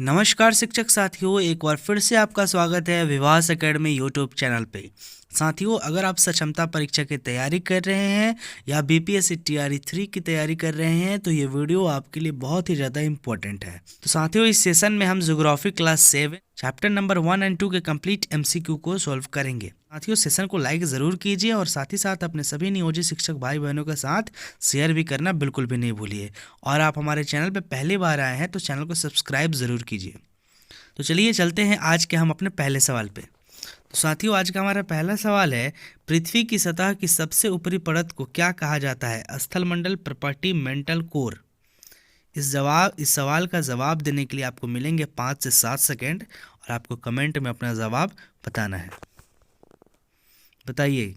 नमस्कार शिक्षक साथियों, एक बार फिर से आपका स्वागत है विवास एकेडमी यूट्यूब चैनल पे। साथियों, अगर आप सक्षमता परीक्षा की तैयारी कर रहे हैं या बीपीएससी टीआरई 3 की तैयारी कर रहे हैं तो ये वीडियो आपके लिए बहुत ही ज़्यादा इम्पोर्टेंट है। तो साथियों, इस सेशन में हम geography class 7 chapter number 1 and 2 के कंप्लीट एमसीक्यू को सॉल्व करेंगे। साथियों, सेशन को लाइक ज़रूर कीजिए और साथ ही साथ अपने सभी नियोजित शिक्षक भाई बहनों के साथ शेयर भी करना बिल्कुल भी नहीं भूलिए। और आप हमारे चैनल पर पहली बार आए हैं तो चैनल को सब्सक्राइब ज़रूर कीजिए। तो चलिए चलते हैं आज के हम अपने पहले सवाल पे। तो साथियों, आज का हमारा पहला सवाल है, पृथ्वी की सतह की सबसे ऊपरी परत को क्या कहा जाता है? स्थलमंडल, प्रॉपर्टी, मेंटल, कोर। इस सवाल का जवाब देने के लिए आपको मिलेंगे 5 से 7 सेकेंड और आपको कमेंट में अपना जवाब बताना है। बताइए,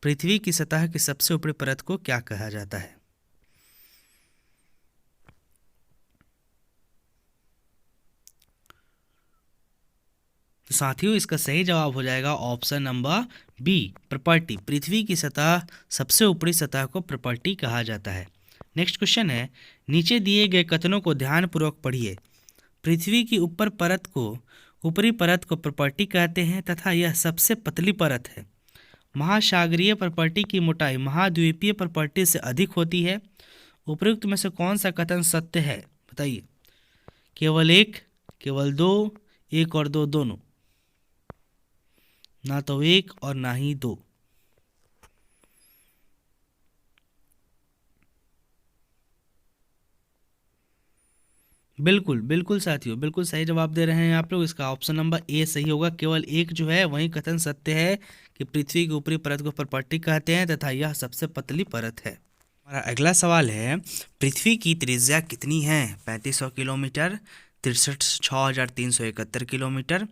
पृथ्वी की सतह की सबसे ऊपरी परत को क्या कहा जाता है? तो साथियों, इसका सही जवाब हो जाएगा ऑप्शन नंबर बी, प्रॉपर्टी। पृथ्वी की सतह, सबसे ऊपरी सतह को प्रॉपर्टी कहा जाता है। नेक्स्ट क्वेश्चन है, नीचे दिए गए कथनों को ध्यानपूर्वक पढ़िए। पृथ्वी की ऊपरी परत को प्रॉपर्टी कहते हैं तथा यह सबसे पतली परत है। महासागरीय प्रॉपर्टी की मोटाई महाद्वीपीय प्रॉपर्टी से अधिक होती है। उपयुक्त में से कौन सा कथन सत्य है? बताइए। केवल एक, केवल दो, एक और दो दोनों, ना तो एक और ना ही दो। बिल्कुल बिल्कुल साथियों, बिल्कुल सही जवाब दे रहे हैं आप लोग। इसका ऑप्शन नंबर ए सही होगा। केवल एक जो है वही कथन सत्य है कि पृथ्वी की ऊपरी परत को प्रॉपर्टी कहते हैं तथा यह सबसे पतली परत है। हमारा अगला सवाल है, पृथ्वी की त्रिज्या कितनी है? 3500 kilometre, 63,6371 kilometre,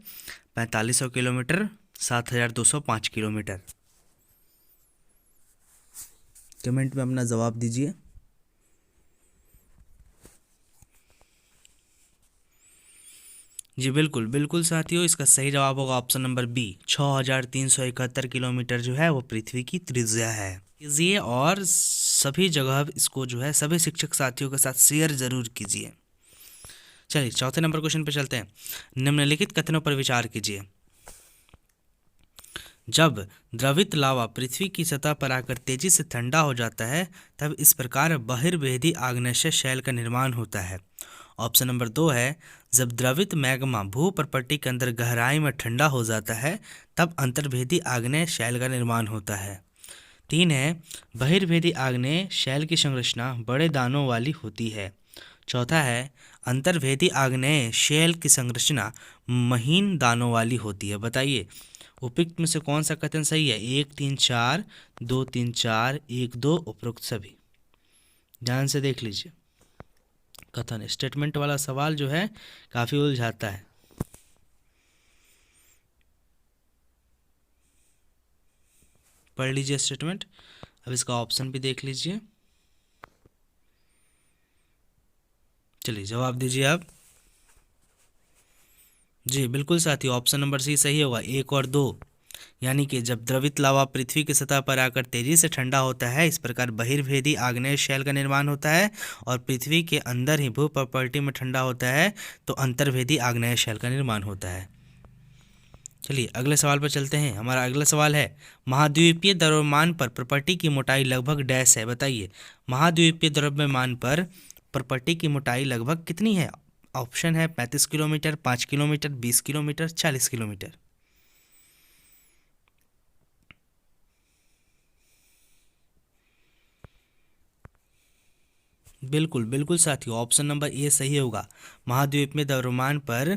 4500 kilometre, 7205 kilometre. Comment में अपना जवाब दीजिए। जी बिल्कुल बिल्कुल साथियों, इसका सही जवाब होगा ऑप्शन नंबर बी, 6371 किलोमीटर जो है वो पृथ्वी की त्रिज्या है। कीजिए और सभी जगह इसको जो है सभी शिक्षक साथियों के साथ शेयर जरूर कीजिए। चलिए चौथे नंबर क्वेश्चन पे चलते हैं। निम्नलिखित कथनों पर विचार कीजिए। जब द्रवित लावा पृथ्वी की सतह पर आकर तेजी से ठंडा हो जाता है तब इस प्रकार बहिर्वेदी आग्नेय शैल का निर्माण होता है। ऑप्शन नंबर 2 है, जब द्रवित मैग्मा भू प्रॉपर्टी के अंदर गहराई में ठंडा हो जाता है तब अंतर्भेदी आग्नेय शैल का निर्माण होता है। 3 है, बहिर्भेदी आग्नेय शैल की संरचना बड़े दानों वाली होती है। चौथा है, अंतर्भेदी आग्नेय शैल की संरचना महीन दानों वाली होती है। बताइए, उपयुक्त में से कौन सा कथन सही है? 1 3 4, 2 3 4, 1 2, उपरोक्त सभी। ध्यान से देख लीजिए। कथन स्टेटमेंट वाला सवाल जो है काफी उलझाता है। पढ़ लीजिए स्टेटमेंट। अब इसका ऑप्शन भी देख लीजिए। चलिए जवाब दीजिए आप। जी बिल्कुल साथियों, ऑप्शन नंबर सी सही होगा, 1 और 2। यानी कि जब द्रवित लावा पृथ्वी की सतह पर आकर तेजी से ठंडा होता है इस प्रकार बहिर्भेदी आग्नेय शैल का निर्माण होता है, और पृथ्वी के अंदर ही भू प्रॉपर्टी में ठंडा होता है तो अंतर्भेदी आग्नेय शैल का निर्माण होता है। चलिए अगले सवाल पर चलते हैं। हमारा अगला सवाल है, महाद्वीपीय द्रव्यमान पर प्रॉपर्टी की मोटाई लगभग डैश है। बताइए, महाद्वीपीय द्रव्यमान पर प्रॉपर्टी की मोटाई लगभग कितनी है? ऑप्शन है 35 किलोमीटर, 5 किलोमीटर, 20 किलोमीटर, 40 किलोमीटर। बिल्कुल बिल्कुल साथियों, ऑप्शन नंबर ए सही होगा। महाद्वीप में द्रव्यमान पर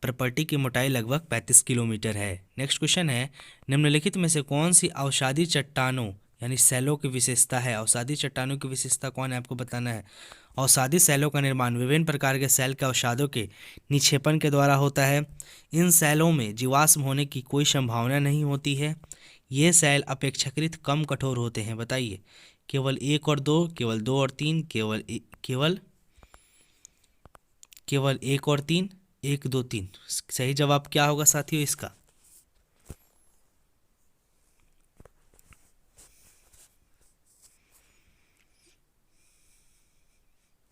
प्रॉपर्टी की मोटाई लगभग 35 किलोमीटर है। नेक्स्ट क्वेश्चन है, निम्नलिखित में से कौन सी अवसादी चट्टानों यानी सैलों की विशेषता है? अवसादी चट्टानों की विशेषता कौन है आपको बताना है। अवसादी सैलों का निर्माण विभिन्न प्रकार के सैल के अवसादों के निक्षेपण के द्वारा होता है। इन सैलों में जीवाश्म होने की कोई संभावना नहीं होती है। ये सैल अपेक्षाकृत कम कठोर होते हैं। बताइए, केवल 1 और 2, केवल 2 और 3, केवल केवल 1 और 3, 1 2 3। सही जवाब क्या होगा साथियों इसका?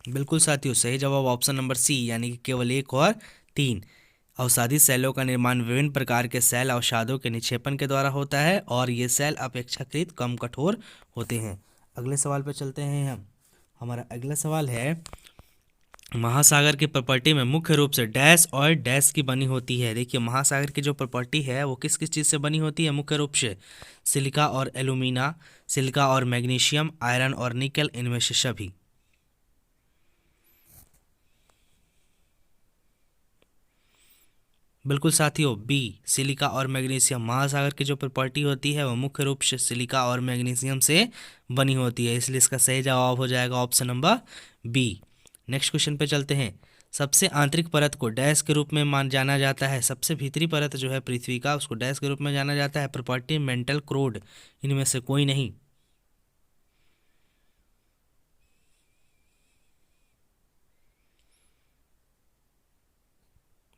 बिल्कुल साथियों, सही जवाब ऑप्शन नंबर सी यानी कि केवल 1 और 3, अवसादी सेलों का निर्माण विभिन्न प्रकार के सेल अवसादों के निक्षेपण के द्वारा होता है और ये सेल अपेक्षाकृत कम कठोर होते हैं। अगले सवाल पर चलते हैं हम। हमारा अगला सवाल है, महासागर की प्रॉपर्टी में मुख्य रूप से डैश और डैश की बनी होती है। देखिए, महासागर की जो प्रॉपर्टी है वो किस किस चीज़ से बनी होती है? मुख्य रूप से सिलिका और एल्यूमिना, सिलिका और मैग्नीशियम, आयरन और निकल, इनमें से सभी। बिल्कुल साथियों, बी, सिलिका और मैग्नीशियम। महासागर की जो प्रॉपर्टी होती है वो मुख्य रूप से सिलिका और मैग्नीशियम से बनी होती है, इसलिए इसका सही जवाब हो जाएगा option number B. Next question पे चलते हैं। सबसे आंतरिक परत को डैश के रूप में मान जाना जाता है। सबसे भीतरी परत जो है पृथ्वी का, उसको डैश के रूप में जाना जाता है। प्रॉपर्टी, मेंटल, क्रोड, इनमें से कोई नहीं।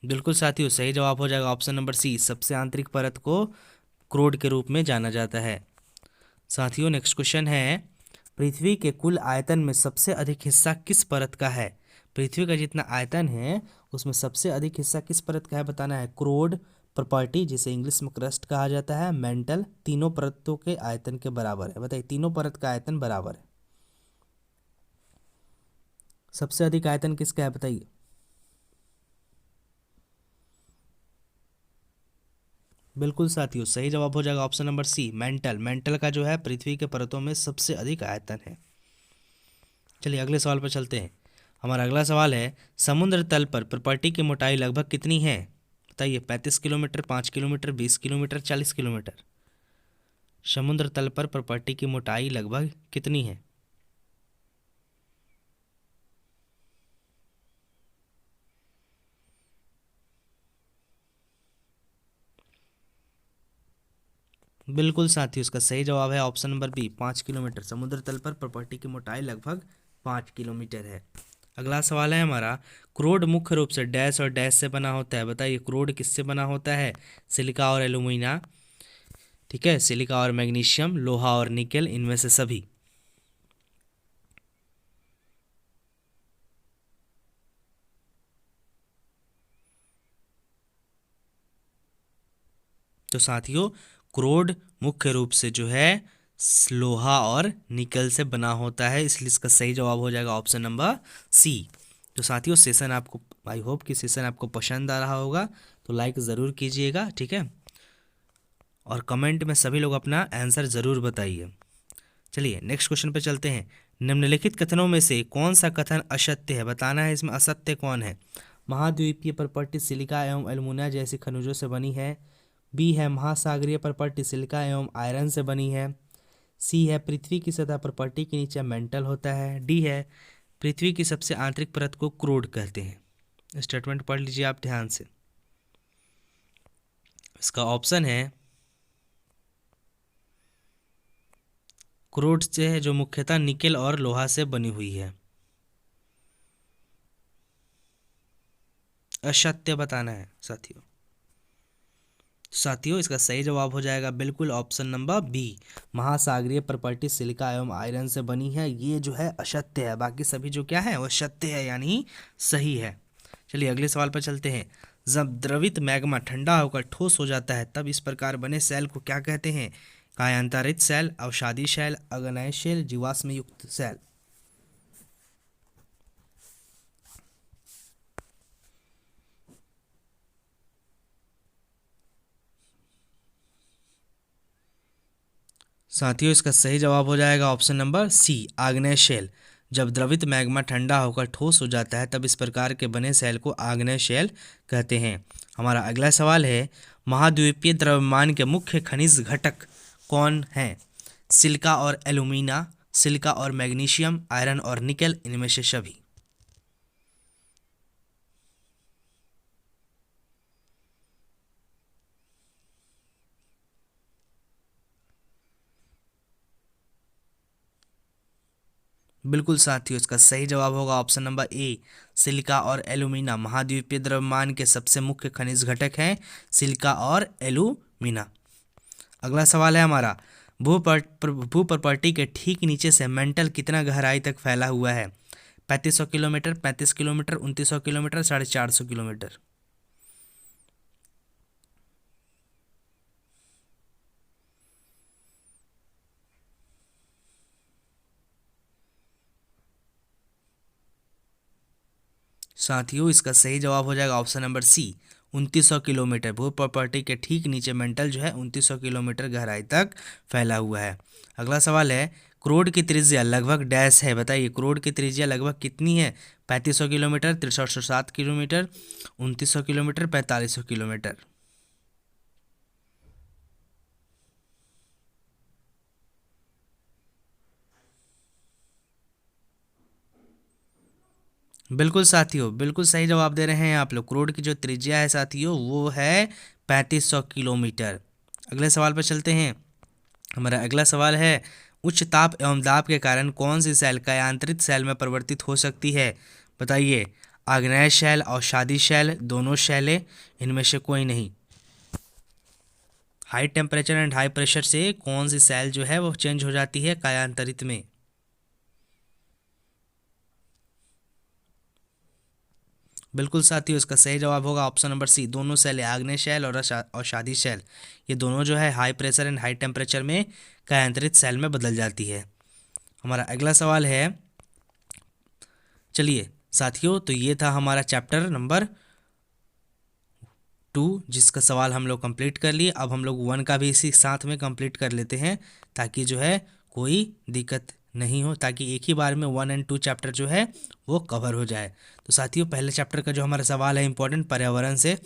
बिल्कुल साथियों, सही जवाब हो जाएगा ऑप्शन नंबर सी। सबसे आंतरिक परत को क्रोड के रूप में जाना जाता है। साथियों, नेक्स्ट क्वेश्चन है, पृथ्वी के कुल आयतन में सबसे अधिक हिस्सा किस परत का है? पृथ्वी का जितना आयतन है उसमें सबसे अधिक हिस्सा किस परत का है बताना है। क्रोड, प्रॉपर्टी जिसे इंग्लिश में क्रस्ट कहा जाता है, मेंटल, तीनों परतों के आयतन के बराबर है। बताइए, तीनों परत का आयतन बराबर है। सबसे अधिक आयतन किसका है बताइए। बिल्कुल साथियों, सही जवाब हो जाएगा option number C, mantle. Mantle का जो है पृथ्वी के परतों में सबसे अधिक आयतन है। चलिए अगले सवाल पर चलते हैं। हमारा अगला सवाल है, समुद्र तल पर प्रॉपर्टी की मोटाई लगभग कितनी है? बताइए, 35 किलोमीटर, 5 किलोमीटर, 20 किलोमीटर, 40 किलोमीटर। समुद्र तल पर प्रॉपर्टी की मोटाई लगभग कितनी है? बिल्कुल साथियों, इसका सही जवाब है ऑप्शन नंबर बी, 5 किलोमीटर। समुद्र तल पर प्रॉपर्टी की मोटाई लगभग 5 किलोमीटर है। अगला सवाल है हमारा, क्रोड मुख्य रूप से डैश और डैश से बना होता है। बताइए, क्रोड किससे बना होता है? सिलिका और एल्यूमिना, ठीक है, सिलिका और मैग्नीशियम, लोहा और निकेल, इनमें से सभी। तो साथियों, क्रोड मुख्य रूप से जो है लोहा और निकल से बना होता है, इसलिए इसका सही जवाब हो जाएगा ऑप्शन नंबर सी। तो साथियों, सेशन आपको, आई होप कि सेशन आपको पसंद आ रहा होगा, तो लाइक ज़रूर कीजिएगा, ठीक है, और कमेंट में सभी लोग अपना आंसर ज़रूर बताइए। चलिए नेक्स्ट क्वेश्चन पे चलते हैं। निम्नलिखित कथनों में से कौन सा कथन असत्य है? बताना है इसमें असत्य कौन है। महाद्वीपीय प्रॉपर्टी सिलिका एवं एल्यूमिना जैसी खनिजों से बनी है। बी है, महासागरीय प्रॉपर्टी सिलिका एवं आयरन से बनी है। सी है, पृथ्वी की सतह प्रॉपर्टी के नीचे मेंटल होता है। डी है, पृथ्वी की सबसे आंतरिक परत को क्रोड कहते हैं। स्टेटमेंट पढ़ लीजिए आप ध्यान से। इसका ऑप्शन है क्रोड से है, जो मुख्यतः निकेल और लोहा से बनी हुई है। असत्य बताना है साथियों। साथियों, इसका सही जवाब हो जाएगा बिल्कुल ऑप्शन नंबर बी, महासागरीय प्रॉपर्टी सिलिका एवं आयरन से बनी है। ये जो है असत्य है, बाकी सभी जो क्या है वो सत्य है, यानी सही है। चलिए अगले सवाल पर चलते हैं। जब द्रवित मैग्मा ठंडा होकर ठोस हो जाता है तब इस प्रकार बने सेल को क्या कहते हैं? कायांतरित सेल, अवसादी सेल, अग्नेय सेल, जीवाश्म युक्त सेल। साथियों, इसका सही जवाब हो जाएगा ऑप्शन नंबर सी, आग्नेय शेल। जब द्रवित मैग्मा ठंडा होकर ठोस हो जाता है तब इस प्रकार के बने सेल को आग्नेय शेल कहते हैं। हमारा अगला सवाल है, महाद्वीपीय द्रव्यमान के मुख्य खनिज घटक कौन हैं? सिलिका और एल्यूमिना, सिलिका और मैग्नीशियम, आयरन और निकेल, इनमें से सभी। बिल्कुल साथियों, इसका सही जवाब होगा ऑप्शन नंबर ए, सिलिका और एल्यूमिना। महाद्वीपीय द्रव्यमान के सबसे मुख्य खनिज घटक हैं सिलिका और एल्यूमिना। अगला सवाल है हमारा, भू प्रॉपर्टी के ठीक नीचे से मेंटल कितना गहराई तक फैला हुआ है? 3500 किलोमीटर, 35 किलोमीटर, 2900 किलोमीटर, 450 किलोमीटर। साथियों इसका सही जवाब हो जाएगा ऑप्शन नंबर सी, 2900 किलोमीटर। भू प्रॉपर्टी के ठीक नीचे मेंटल जो है 2900 किलोमीटर गहराई तक फैला हुआ है। अगला सवाल है, करोड़ की त्रिज्या लगभग डैश है, बताइए करोड़ की त्रिज्या लगभग कितनी है? 3500 किलोमीटर, 6307 किलोमीटर, 2900 किलोमीटर, 4500 किलोमीटर। बिल्कुल साथियों, बिल्कुल सही जवाब दे रहे हैं आप लोग। करोड़ की जो त्रिज्या है साथियों वो है 3500 किलोमीटर। अगले सवाल पर चलते हैं। हमारा अगला सवाल है, उच्च ताप एवं दाब के कारण कौन सी सेल कायांतरित सेल में परिवर्तित हो सकती है? बताइए, आग्नेय शैल, अवसादी शैल, दोनों शैलें, इनमें से कोई नहीं। High temperature and high pressure से कौन सी सेल जो है वो चेंज हो जाती है कायांतरित में? बिल्कुल साथियों, इसका सही जवाब होगा ऑप्शन नंबर सी, दोनों सेल, आग्नेय शैल और अवसादी शैल, ये दोनों जो है high pressure and high temperature में कायांतरित सेल में बदल जाती है। हमारा अगला सवाल है, चलिए साथियों, तो ये था हमारा चैप्टर नंबर 2 जिसका सवाल हम लोग कंप्लीट कर लिए। अब हम लोग 1 का भी इसी साथ में कंप्लीट कर लेते हैं ताकि जो है कोई दिक्कत नहीं हो, ताकि एक ही बार में 1 एंड 2 चैप्टर जो है वो कवर हो जाए। तो साथियों पहले चैप्टर का जो हमारा सवाल है इंपॉर्टेंट पर्यावरण से,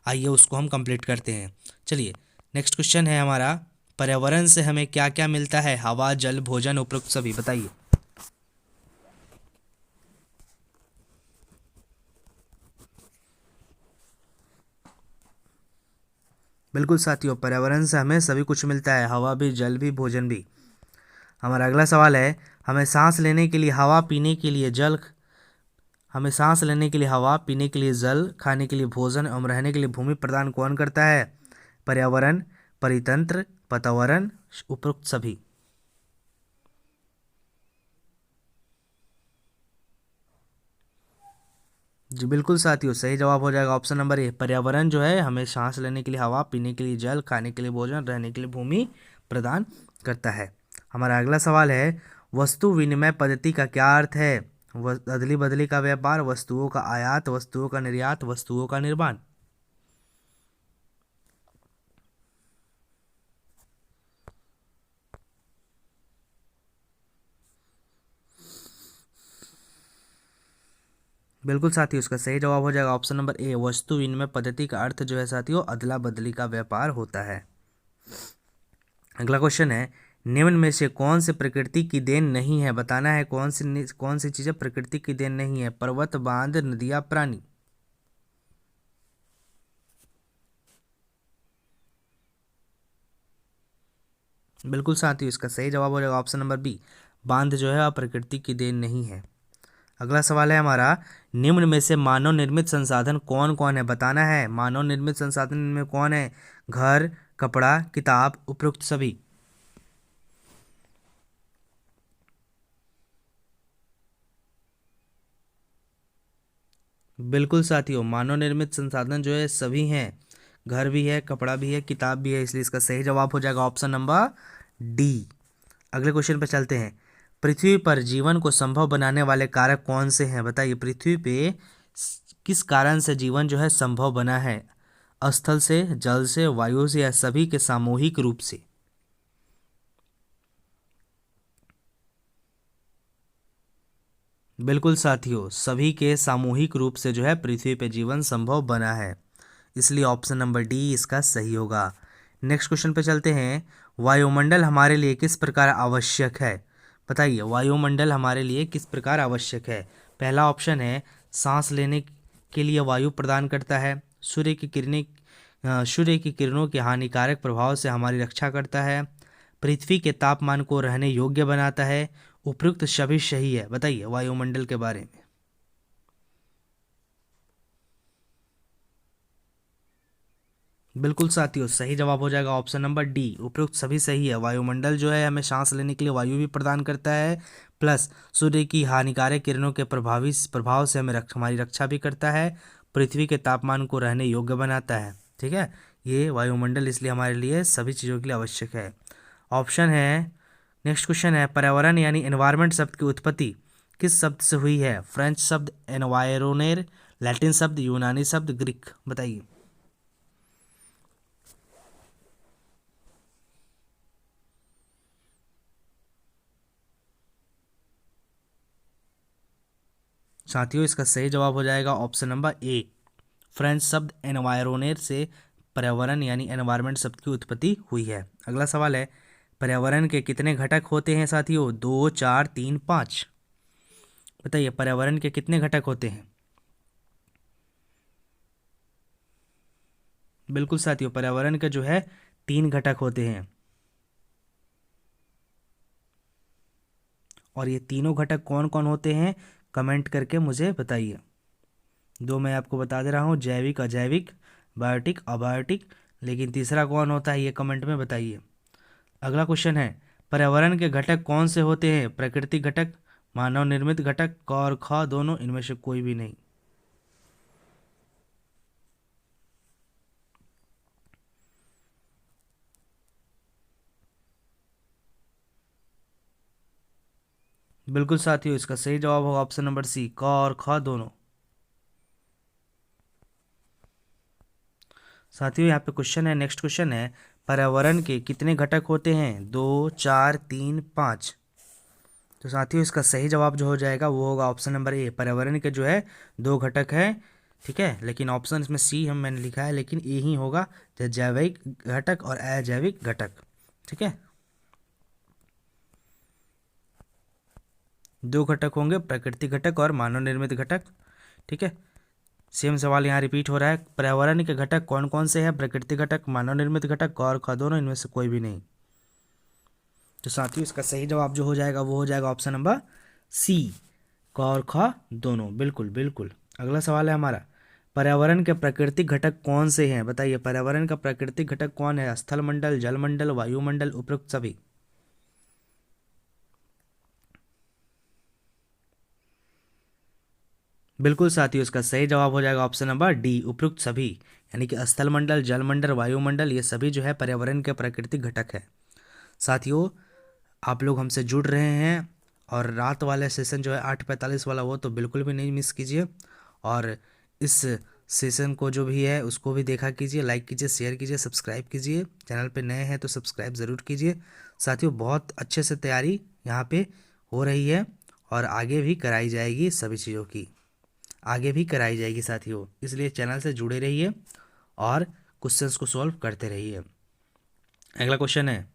आइए उसको हम कंप्लीट करते हैं। चलिए नेक्स्ट क्वेश्चन है हमारा, पर्यावरण से हमें क्या क्या मिलता है? हवा, जल, भोजन, उपरोक्त सभी, बताइए। बिल्कुल साथियों, पर्यावरण से हमें सभी कुछ मिलता है, हवा भी, जल भी, भोजन भी। हमारा अगला सवाल है, हमें सांस लेने के लिए हवा, पीने के लिए जल, हमें सांस लेने के लिए हवा, पीने के लिए जल, खाने के लिए भोजन एवं रहने के लिए भूमि प्रदान कौन करता है? पर्यावरण, परितंत्र, वातावरण, उपरोक्त सभी। जी बिल्कुल साथियों, सही जवाब हो जाएगा ऑप्शन नंबर ए, पर्यावरण जो है हमें सांस लेने के लिए हवा, पीने के लिए जल, खाने के लिए भोजन, रहने के लिए भूमि प्रदान करता है। हमारा अगला सवाल है, वस्तु विनिमय पद्धति का क्या अर्थ है? अदली बदली का व्यापार, वस्तुओं का आयात, वस्तुओं का निर्यात, वस्तुओं का निर्माण। बिल्कुल साथियों, इसका सही जवाब हो जाएगा ऑप्शन नंबर ए, वस्तु विनिमय पद्धति का अर्थ जो है साथियों अदला बदली का व्यापार होता है। अगला क्वेश्चन है, निम्न में से कौन सी प्रकृति की देन नहीं है? बताना है कौन सी चीजें प्रकृति की देन नहीं है? पर्वत, बांध, नदियां, प्राणी। बिल्कुल साथियों, इसका सही जवाब हो जाएगा ऑप्शन नंबर बी, बांध जो है प्रकृति की देन नहीं है। अगला सवाल है हमारा, निम्न में से मानव निर्मित संसाधन कौन कौन है? बताना है मानव निर्मित संसाधन में कौन है? घर, कपड़ा, किताब, उपरोक्त सभी। बिल्कुल साथियों, मानव निर्मित संसाधन जो है सभी हैं, घर भी है, कपड़ा भी है, किताब भी है, इसलिए इसका सही जवाब हो जाएगा ऑप्शन नंबर डी। अगले क्वेश्चन पर चलते हैं, पृथ्वी पर जीवन को संभव बनाने वाले कारक कौन से हैं? बताइए, पृथ्वी पे किस कारण से जीवन जो है संभव बना है? स्थल से, जल से, वायु से, या सभी के सामूहिक रूप से? बिल्कुल साथियों, सभी के सामूहिक रूप से जो है पृथ्वी पे जीवन संभव बना है, इसलिए ऑप्शन नंबर डी इसका सही होगा। नेक्स्ट क्वेश्चन पे चलते हैं, वायुमंडल हमारे लिए किस प्रकार आवश्यक है? बताइए, वायुमंडल हमारे लिए किस प्रकार आवश्यक है? पहला ऑप्शन है, सांस लेने के लिए वायु प्रदान करता है, सूर्य की किरणों के हानिकारक प्रभाव से हमारी रक्षा करता है, पृथ्वी के तापमान को रहने योग्य बनाता है, उपयुक्त सभी सही है। बताइए वायुमंडल के बारे में। बिल्कुल साथियों, सही जवाब हो जाएगा ऑप्शन नंबर डी, उपयुक्त सभी सही है। वायुमंडल जो है हमें सांस लेने के लिए वायु भी प्रदान करता है, प्लस सूर्य की हानिकारक किरणों के प्रभाव से हमारी रक्षा भी करता है, पृथ्वी के तापमान को रहने योग्य बनाता है। ठीक है, ये वायुमंडल इसलिए हमारे लिए सभी चीज़ों के लिए आवश्यक है। ऑप्शन है, नेक्स्ट क्वेश्चन है, पर्यावरण यानी एनवायरनमेंट शब्द की उत्पत्ति किस शब्द से हुई है? फ्रेंच शब्द एनवायरोनेर, लैटिन शब्द, यूनानी शब्द, ग्रीक, बताइए। साथियों इसका सही जवाब हो जाएगा ऑप्शन नंबर ए, फ्रेंच शब्द एनवायरोनेर से पर्यावरण यानी एनवायरमेंट शब्द की उत्पत्ति हुई है। अगला सवाल है, पर्यावरण के कितने घटक होते हैं साथियों? 2, 4, 3, 5, बताइए पर्यावरण के कितने घटक होते हैं? बिल्कुल साथियों, पर्यावरण के जो है 3 घटक होते हैं, और ये तीनों घटक कौन कौन होते हैं कमेंट करके मुझे बताइए। दो मैं आपको बता दे रहा हूँ, जैविक, अजैविक, बायोटिक, अबायोटिक, लेकिन तीसरा कौन होता है ये कमेंट में बताइए। अगला क्वेश्चन है, पर्यावरण के घटक कौन से होते हैं? प्राकृतिक घटक, मानव निर्मित घटक, क और ख दोनों, इनमें से कोई भी नहीं। बिल्कुल साथियों, इसका सही जवाब होगा ऑप्शन नंबर सी, क और ख दोनों। साथियों यहाँ पे क्वेश्चन है, नेक्स्ट क्वेश्चन है, पर्यावरण के कितने घटक होते हैं? 2, 4, 3, 5। तो साथियों इसका सही जवाब जो हो जाएगा वो होगा ऑप्शन नंबर ए, पर्यावरण के जो है 2 घटक है, ठीक है, लेकिन ऑप्शन इसमें सी हम मैंने लिखा है, लेकिन ए ही होगा, जैविक घटक और अजैविक घटक, ठीक है। 2 घटक होंगे, प्राकृतिक घटक और मानव निर्मित घटक, ठीक है। सेम सवाल यहाँ रिपीट हो रहा है, पर्यावरण के घटक कौन कौन से हैं? प्राकृतिक घटक, मानव निर्मित घटक, क और ख दोनों, इनमें से कोई भी नहीं। तो साथियों इसका सही जवाब जो हो जाएगा वो हो जाएगा ऑप्शन नंबर सी, क और ख दोनों, बिल्कुल बिल्कुल। अगला सवाल है हमारा, पर्यावरण के प्राकृतिक घटक कौन से हैं? बताइए पर्यावरण का प्राकृतिक घटक कौन है? स्थल मंडल, जलमंडल, वायुमंडल, उपरोक्त सभी। बिल्कुल साथियों, इसका सही जवाब हो जाएगा ऑप्शन नंबर डी, उपरोक्त सभी, यानी कि स्थल मंडल, जलमंडल, वायुमंडल, ये सभी जो है पर्यावरण के प्राकृतिक घटक है। साथियों आप लोग हमसे जुड़ रहे हैं, और रात वाले सेशन जो है 8:45 वाला, वो तो बिल्कुल भी नहीं मिस कीजिए, और इस सेशन को जो भी है उसको भी देखा कीजिए, लाइक कीजिए, शेयर कीजिए, सब्सक्राइब कीजिए, चैनल पे नए हैं तो सब्सक्राइब ज़रूर कीजिए। साथियों बहुत अच्छे से तैयारी यहाँ पे हो रही है, और आगे भी कराई जाएगी, सभी चीज़ों की आगे भी कराई जाएगी साथियों, इसलिए चैनल से जुड़े रहिए और क्वेश्चंस को सॉल्व करते रहिए। अगला क्वेश्चन है,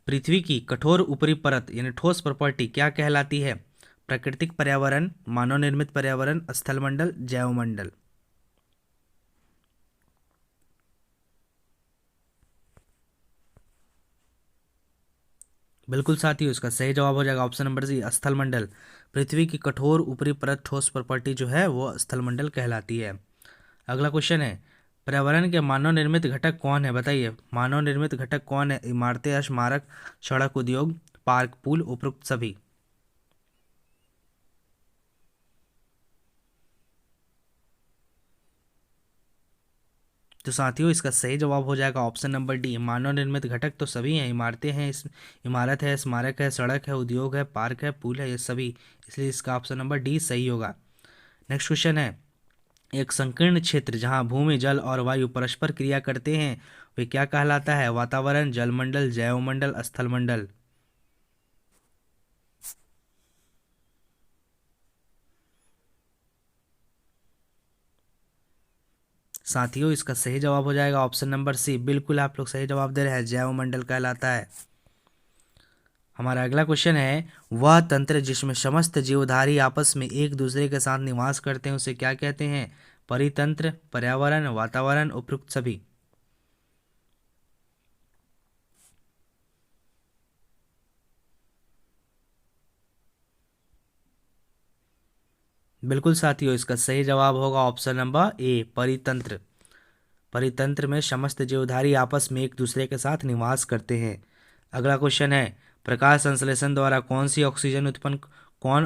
पृथ्वी की कठोर ऊपरी परत यानी ठोस प्रॉपर्टी क्या कहलाती है? प्राकृतिक पर्यावरण, मानव निर्मित पर्यावरण, स्थलमंडल, जैवमंडल। बिल्कुल साथियों, इसका सही जवाब हो जाएगा ऑप्शन नंबर सी, स्थलमंडल। पृथ्वी की कठोर ऊपरी परत ठोस प्रॉपर्टी जो है वो स्थलमंडल कहलाती है। अगला क्वेश्चन है, पर्यावरण के मानव निर्मित घटक कौन है? बताइए मानव निर्मित घटक कौन है? इमारतें, स्मारक, सड़क, उद्योग, पार्क, पुल, उपरोक्त सभी। तो साथियों इसका सही जवाब हो जाएगा ऑप्शन नंबर डी, मानव निर्मित घटक तो सभी हैं, इमारतें हैं, इस इमारत है, स्मारक है, सड़क है, उद्योग है, पार्क है, पुल है, ये सभी, इसलिए इसका ऑप्शन नंबर डी सही होगा। नेक्स्ट क्वेश्चन है, एक संकीर्ण क्षेत्र जहां भूमि, जल और वायु परस्पर क्रिया करते हैं वे क्या कहलाता है? वातावरण, जलमंडल, जैवमंडल, स्थलमंडल। साथियों इसका सही जवाब हो जाएगा ऑप्शन नंबर सी, बिल्कुल आप लोग सही जवाब दे रहे हैं, जैवमंडल कहलाता है। हमारा अगला क्वेश्चन है, वह तंत्र जिसमें समस्त जीवधारी आपस में एक दूसरे के साथ निवास करते हैं उसे क्या कहते हैं? परितंत्र, पर्यावरण, वातावरण, उपरोक्त सभी। बिल्कुल साथियों, इसका सही जवाब होगा ऑप्शन नंबर ए, परितंत्र। परितंत्र में समस्त जीवधारी आपस में एक दूसरे के साथ निवास करते हैं। अगला क्वेश्चन है, प्रकाश संश्लेषण द्वारा कौन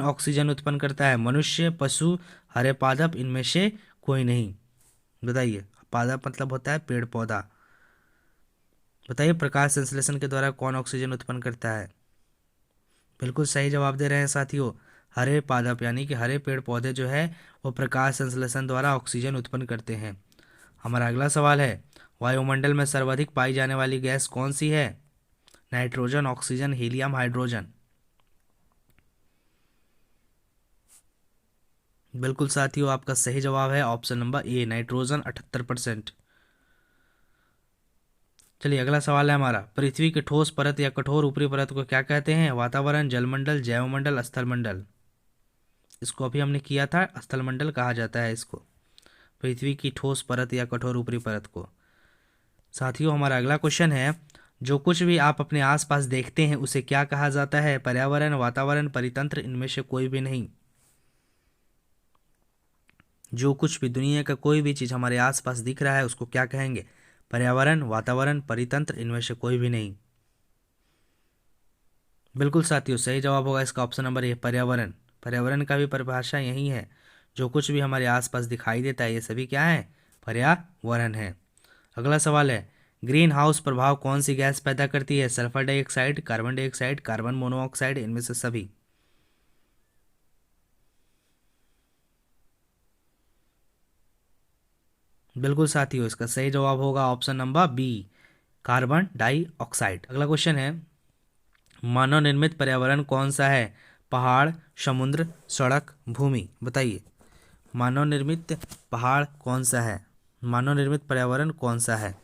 ऑक्सीजन उत्पन्न करता है? मनुष्य, पशु, हरे पादप, इनमें से कोई नहीं। बताइए, पादप मतलब होता है पेड़ पौधा। बताइए प्रकाश संश्लेषण के द्वारा कौन ऑक्सीजन उत्पन्न करता है? बिल्कुल सही जवाब दे रहे हैं साथियों, हरे पादप यानी कि हरे पेड़ पौधे जो है वो प्रकाश संश्लेषण द्वारा ऑक्सीजन उत्पन्न करते हैं। हमारा अगला सवाल है, वायुमंडल में सर्वाधिक पाई जाने वाली गैस कौन सी है? Nitrogen, oxygen, helium, hydrogen. बिल्कुल साथियों, आपका सही जवाब है ऑप्शन नंबर ए, नाइट्रोजन 78%। चलिए अगला सवाल है हमारा, पृथ्वी की ठोस परत या कठोर ऊपरी परत को क्या कहते हैं? वातावरण, जलमंडल, जैवमंडल, स्थलमंडल। इसको अभी हमने किया था, स्थलमंडल कहा जाता है इसको, पृथ्वी की ठोस परत या कठोर ऊपरी परत को। साथियों हमारा अगला क्वेश्चन है, जो कुछ भी आप अपने आसपास देखते हैं उसे क्या कहा जाता है? पर्यावरण, वातावरण, परितंत्र, इनमें से कोई भी नहीं। जो कुछ भी दुनिया का कोई भी चीज़ हमारे आसपास दिख रहा है उसको क्या कहेंगे? पर्यावरण, वातावरण, परितंत्र, इनमें से कोई भी नहीं। बिल्कुल साथियों, सही जवाब होगा इसका ऑप्शन नंबर ए, पर्यावरण। पर्यावरण का भी परिभाषा यही है, जो कुछ भी हमारे आसपास दिखाई देता है ये सभी क्या है? पर्यावरण है। अगला सवाल है, ग्रीन हाउस प्रभाव कौन सी गैस पैदा करती है? Sulphur dioxide, carbon dioxide, carbon monoxide, इनमें से सभी। बिल्कुल साथियों, इसका सही जवाब होगा option number B, carbon dioxide. अगला क्वेश्चन है, मानव निर्मित पर्यावरण कौन सा है? पहाड़, समुद्र, सड़क, भूमि। बताइए, मानव निर्मित पहाड़ कौन सा है? मानव निर्मित पर्यावरण कौन सा है?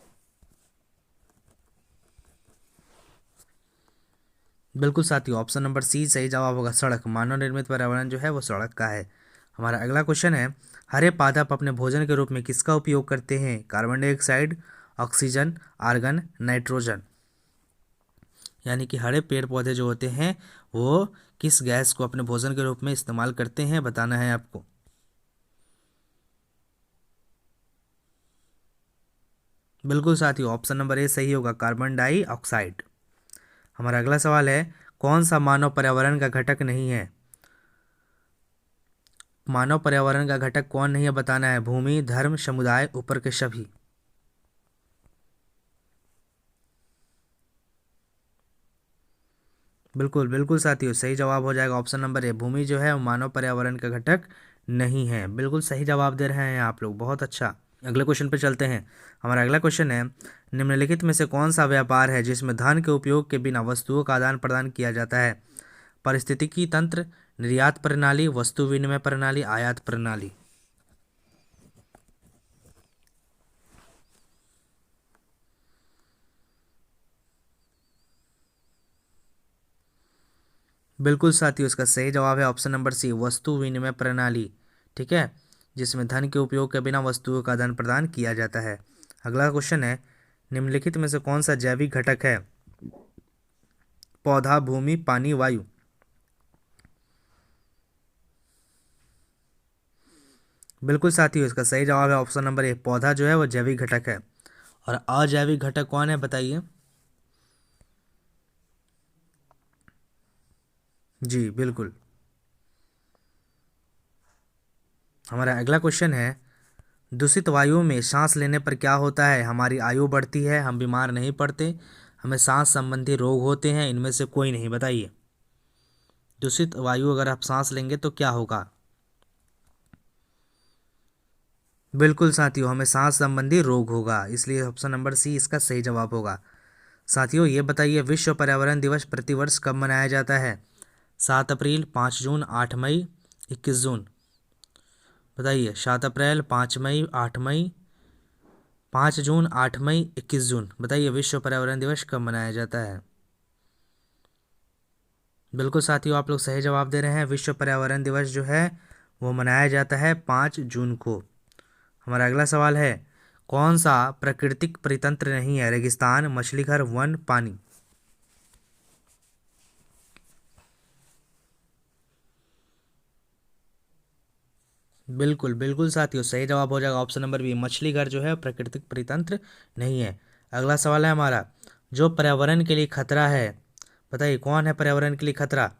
बिल्कुल साथियों, ऑप्शन नंबर सी सही जवाब होगा, सड़क। मानव निर्मित पर्यावरण जो है वो सड़क का है। हमारा अगला क्वेश्चन है, हरे पादप अपने भोजन के रूप में किसका उपयोग करते हैं? Carbon dioxide, oxygen, argon, nitrogen. यानी कि हरे पेड़ पौधे जो होते हैं वो किस गैस को अपने भोजन के रूप में इस्तेमाल करते हैं, बताना है आपको। बिल्कुल साथियों, ऑप्शन नंबर ए सही होगा, कार्बन डाइऑक्साइड। हमारा अगला सवाल है, कौन सा मानव पर्यावरण का घटक नहीं है? मानव पर्यावरण का घटक कौन नहीं है, बताना है। भूमि, धर्म, समुदाय, ऊपर के सभी। बिल्कुल बिल्कुल साथियों, सही जवाब हो जाएगा ऑप्शन नंबर ए, भूमि जो है वो मानव पर्यावरण का घटक नहीं है। बिल्कुल सही जवाब दे रहे हैं आप लोग, बहुत अच्छा। अगले क्वेश्चन पे चलते हैं। हमारा अगला क्वेश्चन है, निम्नलिखित में से कौन सा व्यापार है जिसमें धन के उपयोग के बिना वस्तुओं का आदान प्रदान किया जाता है? पारिस्थितिकी तंत्र, निर्यात प्रणाली, वस्तु विनिमय प्रणाली, आयात प्रणाली। बिल्कुल साथियों, इसका सही जवाब है ऑप्शन नंबर सी, वस्तु विनिमय प्रणाली। ठीक है, जिसमें धन के उपयोग के बिना वस्तुओं का आदान प्रदान किया जाता है। अगला क्वेश्चन है, निम्नलिखित में से कौन सा जैविक घटक है? पौधा, भूमि, पानी, वायु। बिल्कुल साथियों, इसका सही जवाब है ऑप्शन नंबर ए, पौधा जो है वो जैविक घटक है। और अजैविक घटक कौन है, बताइए। जी बिल्कुल। हमारा अगला क्वेश्चन है, दूषित वायु में सांस लेने पर क्या होता है? हमारी आयु बढ़ती है, हम बीमार नहीं पड़ते, हमें सांस संबंधी रोग होते हैं, इनमें से कोई नहीं। बताइए, दूषित वायु अगर आप सांस लेंगे तो क्या होगा? बिल्कुल साथियों, हमें सांस संबंधी रोग होगा, इसलिए ऑप्शन नंबर सी इसका सही जवाब होगा। साथियों ये बताइए, विश्व पर्यावरण दिवस प्रतिवर्ष कब मनाया जाता है? 7 अप्रैल, 5 जून, 8 मई, 21 जून। बताइए, 7 अप्रैल, 5 मई, 8 मई, 5 जून, 8 मई, 21 जून। बताइए, विश्व पर्यावरण दिवस कब मनाया जाता है? बिल्कुल साथियों, आप लोग सही जवाब दे रहे हैं, विश्व पर्यावरण दिवस जो है वो मनाया जाता है 5 जून को। हमारा अगला सवाल है, कौन सा प्राकृतिक परितंत्र नहीं है? रेगिस्तान, मछली घर, वन, पानी। बिल्कुल बिल्कुल साथियों, सही जवाब हो जाएगा ऑप्शन नंबर बी, मछली घर जो है प्राकृतिक परितंत्र नहीं है। अगला सवाल है हमारा, जो पर्यावरण के लिए खतरा है, बताइए कौन है पर्यावरण के लिए खतरा?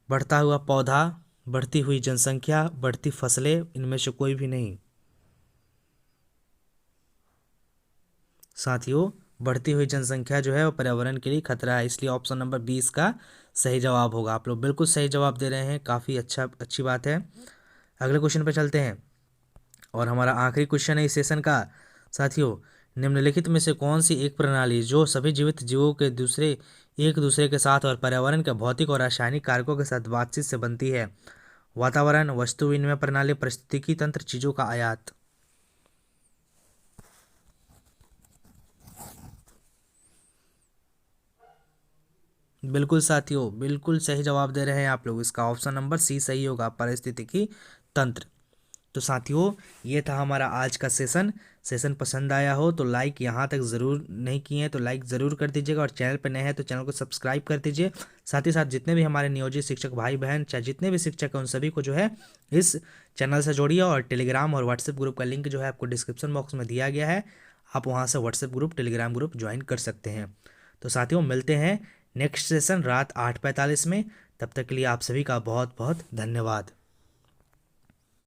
बढ़ता हुआ पौधा, बढ़ती हुई जनसंख्या, बढ़ती फसलें, इनमें से कोई भी नहीं। साथियों, बढ़ती हुई जनसंख्या जो है वो पर्यावरण के लिए खतरा है, इसलिए ऑप्शन नंबर 20 का सही जवाब होगा। आप लोग बिल्कुल सही जवाब दे रहे हैं, काफ़ी अच्छी बात है। अगले क्वेश्चन पे चलते हैं और हमारा आखिरी क्वेश्चन है इस सेशन का। साथियों, निम्नलिखित में से कौन सी एक प्रणाली जो सभी जीवित जीवों के एक दूसरे के साथ और पर्यावरण के भौतिक और रासायनिक कारकों के साथ बातचीत से बनती है? वातावरण, वस्तु विनिमय प्रणाली, पारिस्थितिकी तंत्र, चीजों का आयात। बिल्कुल साथियों, बिल्कुल सही जवाब दे रहे हैं आप लोग, इसका ऑप्शन नंबर सी सही होगा, पारिस्थितिकी तंत्र। तो साथियों, ये था हमारा आज का सेशन। सेशन पसंद आया हो तो लाइक यहाँ तक ज़रूर नहीं किए हैं तो लाइक ज़रूर कर दीजिएगा, और चैनल पर नए हैं तो चैनल को सब्सक्राइब कर दीजिए। साथ ही साथ जितने भी हमारे नियोजित शिक्षक भाई बहन, चाहे जितने भी शिक्षक हैं, उन सभी को जो है इस चैनल से जोड़िए, और टेलीग्राम और व्हाट्सएप ग्रुप का लिंक जो है आपको डिस्क्रिप्शन बॉक्स में दिया गया है, आप वहाँ से WhatsApp group, Telegram group join कर सकते हैं। तो साथियों, मिलते हैं नेक्स्ट सेशन रात 8:45 में। तब तक के लिए आप सभी का बहुत बहुत धन्यवाद।